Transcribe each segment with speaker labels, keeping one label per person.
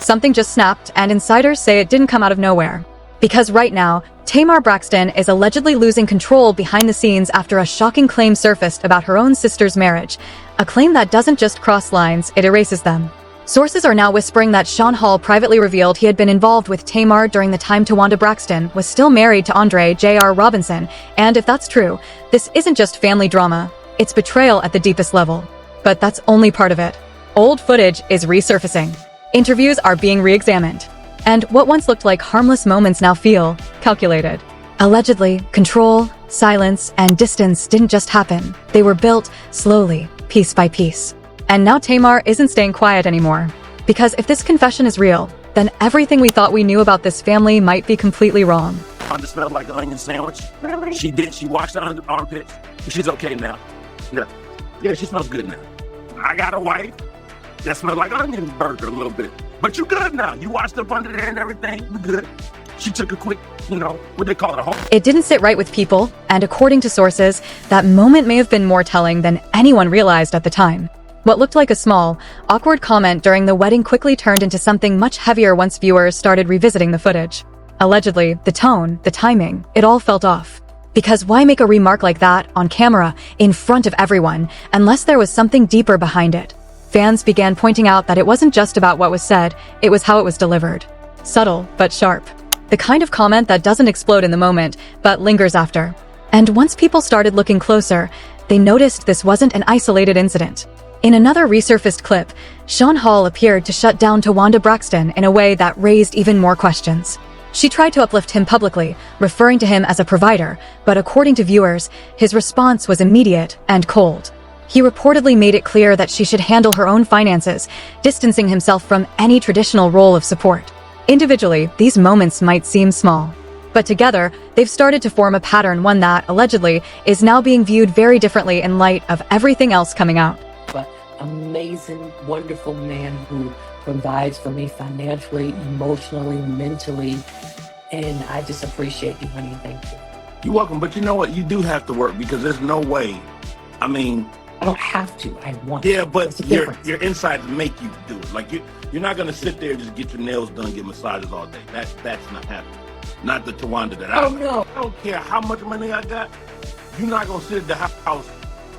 Speaker 1: Something just snapped, and insiders say it didn't come out of nowhere. Because right now, Tamar Braxton is allegedly losing control behind the scenes after a shocking claim surfaced about her own sister's marriage. A claim that doesn't just cross lines, it erases them. Sources are now whispering that Sean Hall privately revealed he had been involved with Tamar during the time Towanda Braxton was still married to Andre J.R. Robinson, and if that's true, this isn't just family drama, it's betrayal at the deepest level. But that's only part of it. Old footage is resurfacing. Interviews are being re-examined. And what once looked like harmless moments now feel calculated. Allegedly, control, silence, and distance didn't just happen. They were built slowly, piece by piece. And now Tamar isn't staying quiet anymore. Because if this confession is real, then everything we thought we knew about this family might be completely wrong.
Speaker 2: It smelled like an onion sandwich. She washed her armpits. She's okay now. Yeah, she smells good now. I got a wife that smells like onion burger a little bit. But you good now. You washed up under there and everything. You good. She took a quick, what they call it, a home.
Speaker 1: It didn't sit right with people, and according to sources, that moment may have been more telling than anyone realized at the time. What looked like a small, awkward comment during the wedding quickly turned into something much heavier once viewers started revisiting the footage. Allegedly, the tone, the timing, it all felt off. Because why make a remark like that on camera, in front of everyone, unless there was something deeper behind it? Fans began pointing out that it wasn't just about what was said, it was how it was delivered. Subtle, but sharp. The kind of comment that doesn't explode in the moment, but lingers after. And once people started looking closer, they noticed this wasn't an isolated incident. In another resurfaced clip, Sean Hall appeared to shut down Towanda Braxton in a way that raised even more questions. She tried to uplift him publicly, referring to him as a provider, but according to viewers, his response was immediate and cold. He reportedly made it clear that she should handle her own finances, distancing himself from any traditional role of support. Individually, these moments might seem small. But together, they've started to form a pattern, one that, allegedly, is now being viewed very differently in light of everything else coming out.
Speaker 3: Amazing, wonderful man who provides for me financially, emotionally, mentally, and I just appreciate you, honey. Thank you.
Speaker 2: You're welcome, but you know what? You do have to work because there's no way.
Speaker 3: I don't have to. I want to.
Speaker 2: Yeah, but your insides make you do it. Like you're not gonna sit there and just get your nails done, get massages all day. That's not happening. Not the Towanda that I.
Speaker 3: Oh no!
Speaker 2: I don't care how much money I got. You're not gonna sit at the house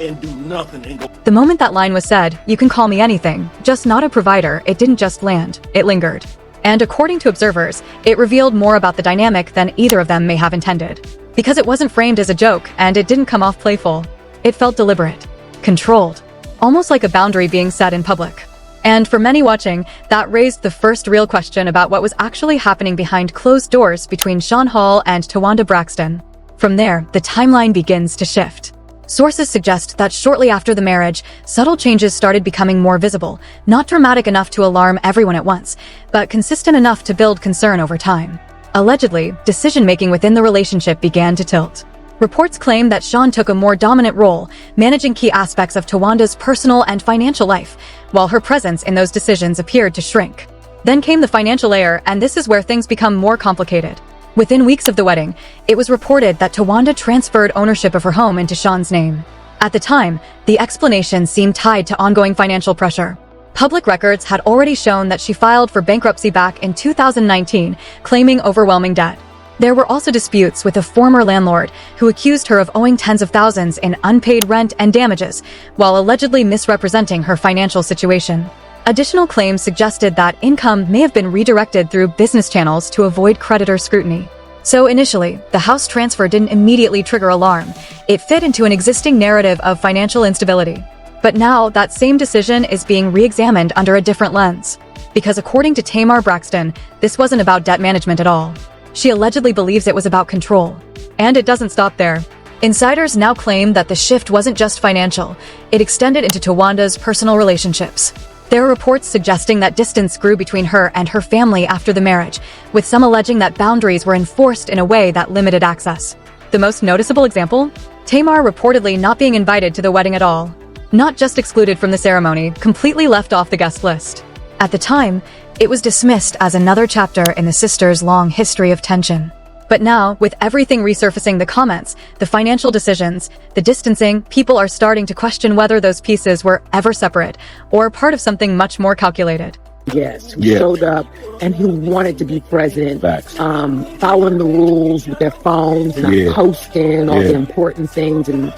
Speaker 2: and do nothing and go.
Speaker 1: The moment that line was said, "You can call me anything, just not a provider," it didn't just land, it lingered. And according to observers, it revealed more about the dynamic than either of them may have intended. Because it wasn't framed as a joke, and it didn't come off playful. It felt deliberate, controlled, almost like a boundary being set in public. And for many watching, that raised the first real question about what was actually happening behind closed doors between Sean Hall and Towanda Braxton. From there, the timeline begins to shift. Sources suggest that shortly after the marriage, subtle changes started becoming more visible, not dramatic enough to alarm everyone at once, but consistent enough to build concern over time. Allegedly, decision-making within the relationship began to tilt. Reports claim that Sean took a more dominant role, managing key aspects of Towanda's personal and financial life, while her presence in those decisions appeared to shrink. Then came the financial layer, and this is where things become more complicated. Within weeks of the wedding, it was reported that Towanda transferred ownership of her home into Sean's name. At the time, the explanation seemed tied to ongoing financial pressure. Public records had already shown that she filed for bankruptcy back in 2019, claiming overwhelming debt. There were also disputes with a former landlord who accused her of owing tens of thousands in unpaid rent and damages, while allegedly misrepresenting her financial situation. Additional claims suggested that income may have been redirected through business channels to avoid creditor scrutiny. So initially, the house transfer didn't immediately trigger alarm. It fit into an existing narrative of financial instability. But now, that same decision is being re-examined under a different lens. Because according to Tamar Braxton, this wasn't about debt management at all. She allegedly believes it was about control. And it doesn't stop there. Insiders now claim that the shift wasn't just financial. It extended into Towanda's personal relationships. There are reports suggesting that distance grew between her and her family after the marriage, with some alleging that boundaries were enforced in a way that limited access. The most noticeable example? Tamar reportedly not being invited to the wedding at all. Not just excluded from the ceremony, completely left off the guest list. At the time, it was dismissed as another chapter in the sisters' long history of tension. But now, with everything resurfacing, the comments, the financial decisions, the distancing, people are starting to question whether those pieces were ever separate or part of something much more calculated.
Speaker 4: Yes, who
Speaker 2: Yeah.
Speaker 4: showed up and who wanted to be present,
Speaker 2: Facts.
Speaker 4: following the rules with their phones, not
Speaker 2: Yeah.
Speaker 4: posting all
Speaker 2: Yeah.
Speaker 4: the important things. And,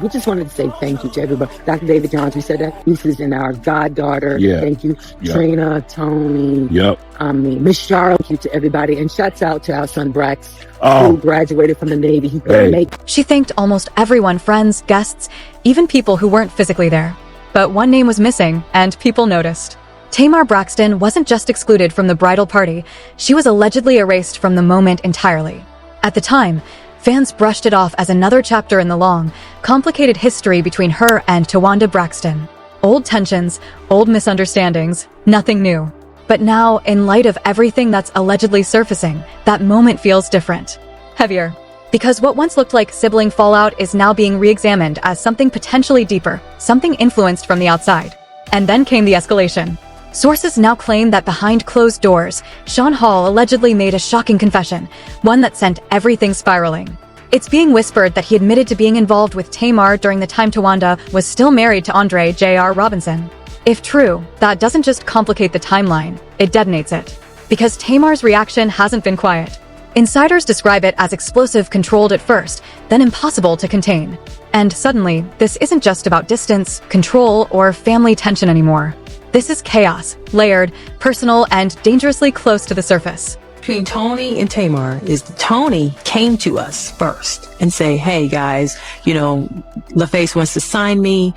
Speaker 4: we just wanted to say thank you to everybody. Dr. David Johns, we said that. Lisa's and our goddaughter.
Speaker 2: Yeah.
Speaker 4: Thank you.
Speaker 2: Yep.
Speaker 4: Trina, Tony.
Speaker 2: Yep.
Speaker 4: Miss Charlotte, thank you to everybody. And shouts out to our son, Brax, who
Speaker 2: Oh,
Speaker 4: graduated from the Navy. He
Speaker 2: Hey.
Speaker 4: couldn't make
Speaker 1: She thanked almost everyone, friends, guests, even people who weren't physically there. But one name was missing, and people noticed. Tamar Braxton wasn't just excluded from the bridal party, she was allegedly erased from the moment entirely. At the time, fans brushed it off as another chapter in the long, complicated history between her and Towanda Braxton. Old tensions, old misunderstandings, nothing new. But now, in light of everything that's allegedly surfacing, that moment feels different. Heavier. Because what once looked like sibling fallout is now being re-examined as something potentially deeper, something influenced from the outside. And then came the escalation. Sources now claim that behind closed doors, Sean Hall allegedly made a shocking confession, one that sent everything spiraling. It's being whispered that he admitted to being involved with Tamar during the time Towanda was still married to Andre J.R. Robinson. If true, that doesn't just complicate the timeline, it detonates it. Because Tamar's reaction hasn't been quiet. Insiders describe it as explosive, controlled at first, then impossible to contain. And suddenly, this isn't just about distance, control, or family tension anymore. This is chaos, layered, personal, and dangerously close to the surface.
Speaker 5: Between Tony and Tamar is Tony came to us first and say, hey guys, LaFace wants to sign me.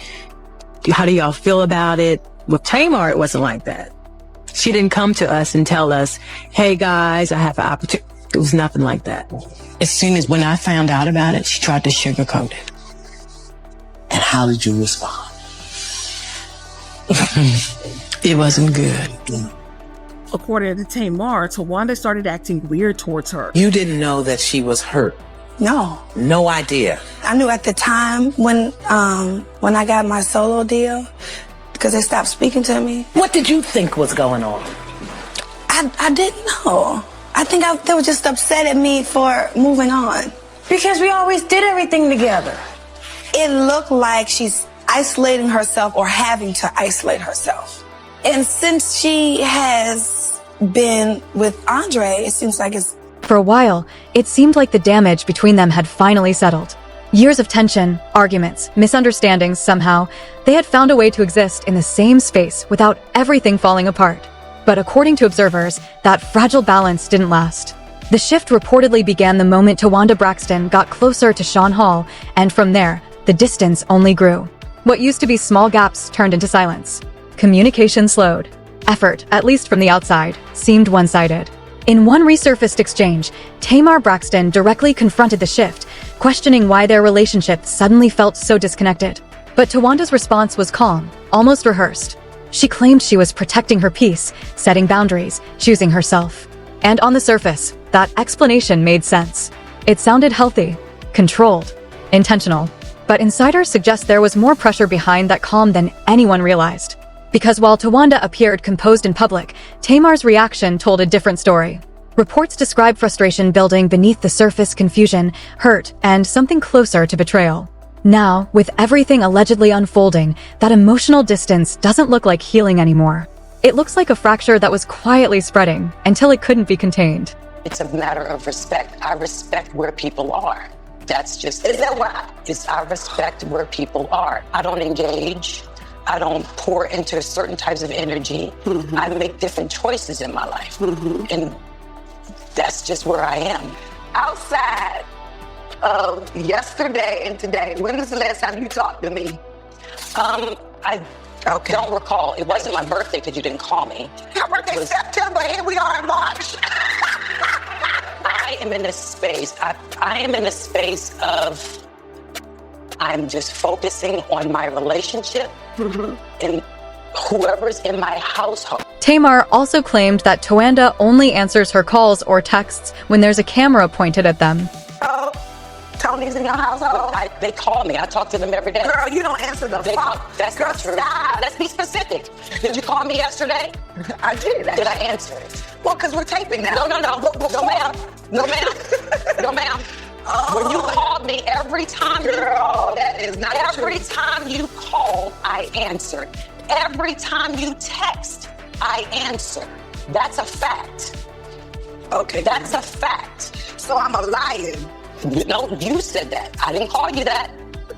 Speaker 5: How do y'all feel about it? With Tamar, it wasn't like that. She didn't come to us and tell us, hey guys, I have an opportunity. It was nothing like that.
Speaker 6: As soon as when I found out about it, she tried to sugarcoat it.
Speaker 7: And how did you respond?
Speaker 6: It wasn't good.
Speaker 8: According to Tamar, Towanda started acting weird towards her.
Speaker 7: You didn't know that she was hurt.
Speaker 9: No.
Speaker 7: No idea.
Speaker 9: I knew at the time when I got my solo deal, because they stopped speaking to me.
Speaker 7: What did you think was going on?
Speaker 9: I didn't know. I think they were just upset at me for moving on.
Speaker 10: Because we always did everything together.
Speaker 9: It looked like she's isolating herself or having to isolate herself. And since she has been with Andre, it seems like it's...
Speaker 1: For a while, it seemed like the damage between them had finally settled. Years of tension, arguments, misunderstandings somehow, they had found a way to exist in the same space without everything falling apart. But according to observers, that fragile balance didn't last. The shift reportedly began the moment Towanda Braxton got closer to Sean Hall, and from there, the distance only grew. What used to be small gaps turned into silence. Communication slowed. Effort, at least from the outside, seemed one-sided. In one resurfaced exchange, Tamar Braxton directly confronted the shift, questioning why their relationship suddenly felt so disconnected. But Towanda's response was calm, almost rehearsed. She claimed she was protecting her peace, setting boundaries, choosing herself. And on the surface, that explanation made sense. It sounded healthy, controlled, intentional. But insiders suggest there was more pressure behind that calm than anyone realized. Because while Towanda appeared composed in public, Tamar's reaction told a different story. Reports describe frustration building beneath the surface, confusion, hurt, and something closer to betrayal. Now, with everything allegedly unfolding, that emotional distance doesn't look like healing anymore. It looks like a fracture that was quietly spreading until it couldn't be contained.
Speaker 3: It's a matter of respect. I respect where people are. That's just...
Speaker 9: Is that why?
Speaker 3: I respect where people are. I don't engage. I don't pour into certain types of energy.
Speaker 9: Mm-hmm.
Speaker 3: I make different choices in my life.
Speaker 9: Mm-hmm.
Speaker 3: And that's just where I am. Outside of yesterday and today, when was the last time you talked to me? I don't recall. It wasn't my birthday because you didn't call me.
Speaker 9: Your birthday's September, here we are in March.
Speaker 3: I am in a space. I am in a space of... I'm just focusing on my relationship and whoever's in my household.
Speaker 1: Tamar also claimed that Towanda only answers her calls or texts when there's a camera pointed at them.
Speaker 9: Oh, Tony's in your household?
Speaker 3: They call me. I talk to them every day.
Speaker 9: Girl, you don't answer the phone.
Speaker 3: That's
Speaker 9: Girl,
Speaker 3: not true.
Speaker 9: stop.
Speaker 3: Let's be specific. Did you call me yesterday?
Speaker 9: I did.
Speaker 3: Did I answer it?
Speaker 9: Well, because we're taping now.
Speaker 3: No, ma'am. No, ma'am. When you called me every time,
Speaker 9: Girl, that is not
Speaker 3: every time you call, I answered. Every time you text, I answer. That's a fact. Okay. That's a fact. So I'm a liar. No, you said that. I didn't call you that.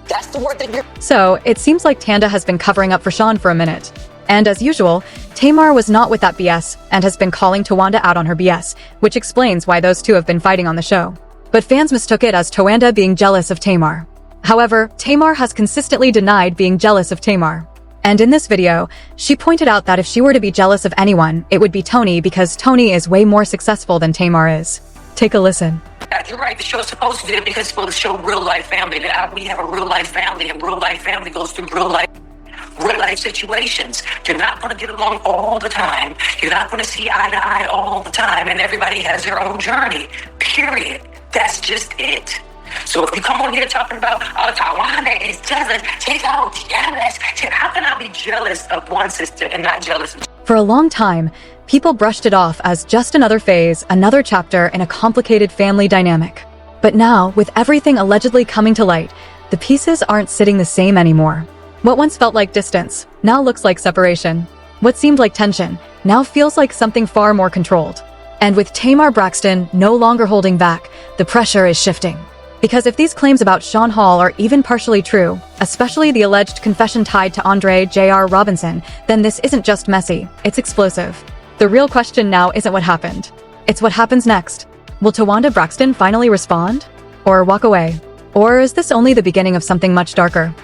Speaker 3: That's the word that you're...
Speaker 1: So, it seems like Tanda has been covering up for Sean for a minute. And as usual, Tamar was not with that BS and has been calling Towanda out on her BS, which explains why those two have been fighting on the show. But fans mistook it as Towanda being jealous of Tamar. However, Tamar has consistently denied being jealous of Tamar. And in this video, she pointed out that if she were to be jealous of anyone, it would be Tony because Tony is way more successful than Tamar is. Take a listen.
Speaker 3: You're right, the show's supposed to do it because it's supposed to show real life family. That we have a real life family, and real life family goes through real life situations. You're not going to get along all the time. You're not going to see eye to eye all the time, and everybody has their own journey, period. That's just it. So if you come on here talking about, oh, Towanda is jealous, she's all jealous, how can I be jealous of one sister and not jealous of...
Speaker 1: For a long time, people brushed it off as just another phase, another chapter in a complicated family dynamic. But now, with everything allegedly coming to light, the pieces aren't sitting the same anymore. What once felt like distance now looks like separation. What seemed like tension now feels like something far more controlled. And with Tamar Braxton no longer holding back, the pressure is shifting. Because if these claims about Sean Hall are even partially true, especially the alleged confession tied to Andre J.R. Robinson, then this isn't just messy, it's explosive. The real question now isn't what happened. It's what happens next. Will Towanda Braxton finally respond? Or walk away? Or is this only the beginning of something much darker?